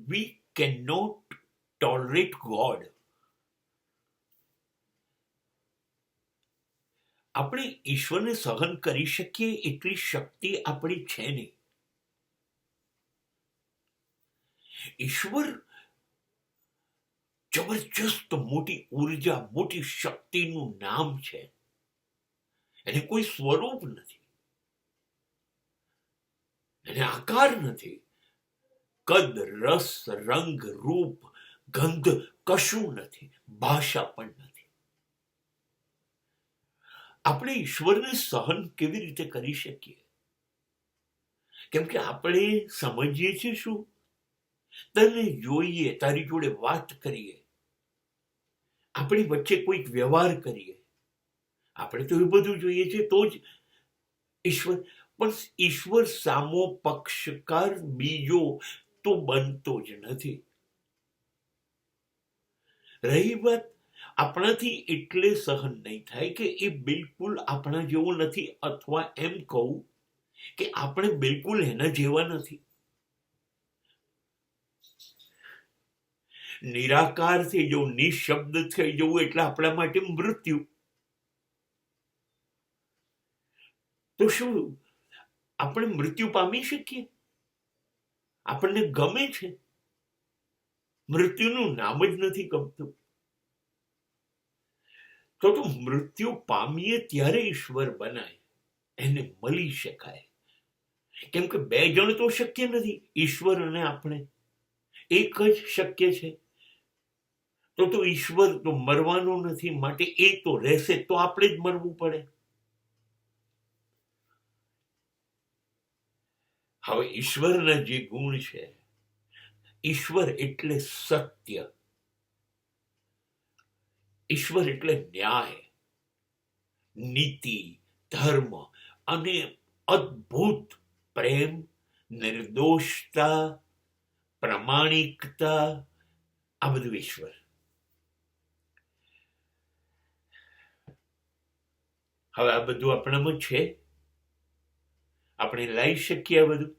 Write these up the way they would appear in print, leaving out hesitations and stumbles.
V can not tolerate God. આપણે ઈશ્વરને સહન કરી શકીએ એટલી શક્તિ આપણી છે નહીં. ઈશ્વર જબરજસ્ત મોટી ઉર્જા, મોટી શક્તિનું નામ છે. એને કોઈ સ્વરૂપ નથી, એને આકાર નથી, કદ, રસ, રંગ, રૂપ, ગંધ કશું નથી, ભાષા પણ નથી. આપણે ઈશ્વરને સહન કેવી રીતે કરી શકીએ? કેમ કે આપણે સમજીએ છીએ શું? તને જોઈએ, તારી જોડે વાત કરીએ, આપણી વચ્ચે કોઈક વ્યવહાર કરીએ, આપણે તો એ બધું જોઈએ છે તો જ ઈશ્વર. પણ ઈશ્વર સામો પક્ષકાર બીજો તો બનતો જ નથી. રહી વાત આપણાથી એટલે સહન નહીં થાય કે એ બિલકુલ આપણા જેવો નથી, અથવા એમ કહું કે આપણે બિલકુલ એના જેવા નથી. નિરાકાર થઈ જવું, નિશબ્દ થઈ જવું એટલે આપણા માટે મૃત્યુ. તો શું આપણે મૃત્યુ પામી શકીએ? આપણને ગમે છે? મૃત્યુનું નામ જ નથી ગમતું. તો મૃત્યુ પામીએ ત્યારે ઈશ્વર બનાય, એને મળી શકાય. કેમ કે બે જણ તો શક્ય નથી, ઈશ્વર અને આપણે એક જ શક્ય છે. તો ઈશ્વર તો મરવાનો નથી, માટે એ તો રહેશે, તો આપણે જ મરવું પડે. હવે ઈશ્વરના જે ગુણ છે, ઈશ્વર એટલે સત્ય, ઈશ્વર એટલે ન્યાય, નીતિ, ધર્મ અને અદ્ભુત પ્રેમ, નિર્દોષતા, પ્રામાણિકતા, આ બધું ઈશ્વર. હવે આ બધું આપણામાં છે? આપણે લાવી શકીએ આ બધું?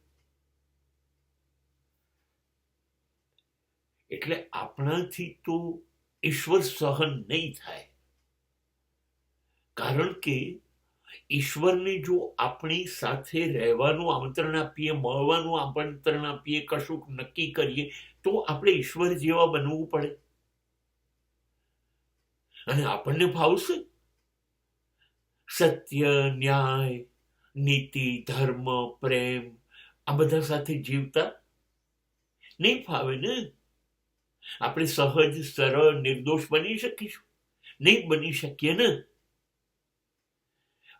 એટલે આપણાથી તો ઈશ્વર સહન નહીં થાય. કારણ કે ઈશ્વરને જો આપણી સાથે રહેવાનું આમંત્રણ આપીએ, મળવાનું આમંત્રણ આપીએ, કશુંક નક્કી કરીએ, તો આપણે ઈશ્વર જેવા બનવું પડે. અને આપણને ફાવશે સત્ય, ન્યાય, નીતિ, ધર્મ, પ્રેમ આ બધા સાથે જીવતા? નહીં ફાવે ને. આપણે સહજ, સરળ, નિર્દોષ બની શકીશું? નહીં બની શકીએ ને.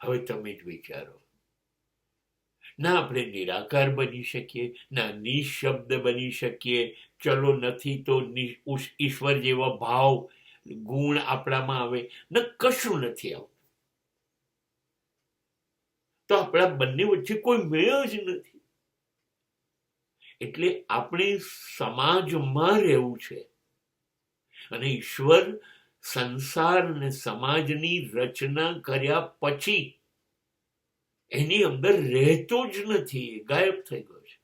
હવે તમે જ વિચારો, ના આપણે નિરાકાર બની શકીએ, ના નિશબ્દ બની શકીએ. ચલો નથી તો ઈશ્વર જેવા ભાવ, ગુણ આપણામાં આવે ને, કશું નથી આવતું. તો આપણા બંને વચ્ચે કોઈ મેળ જ નથી. એટલે આપણે સમાજમાં રહેવું છે, અને ઈશ્વર સંસાર અને સમાજની રચના કર્યા પછી એની અંદર રહેતો જ નથી, ગાયબ થઈ ગયો છે.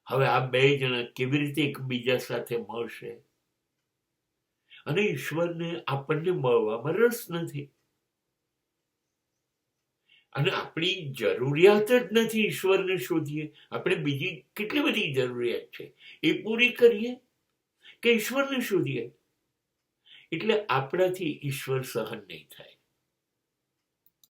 હવે આ બે જણા કેવી રીતે એકબીજા સાથે મળશે? અને ઈશ્વરને આપણને મળવામાં રસ નથી, અને આપણી જરૂરિયાત જ નથી ઈશ્વરને શોધીએ. આપણે બીજી કેટલી બધી જરૂરિયાત છે, એ પૂરી કરીએ કે ઈશ્વરને શોધીએ. એટલે આપણાથી ઈશ્વર સહન નહીં થાય.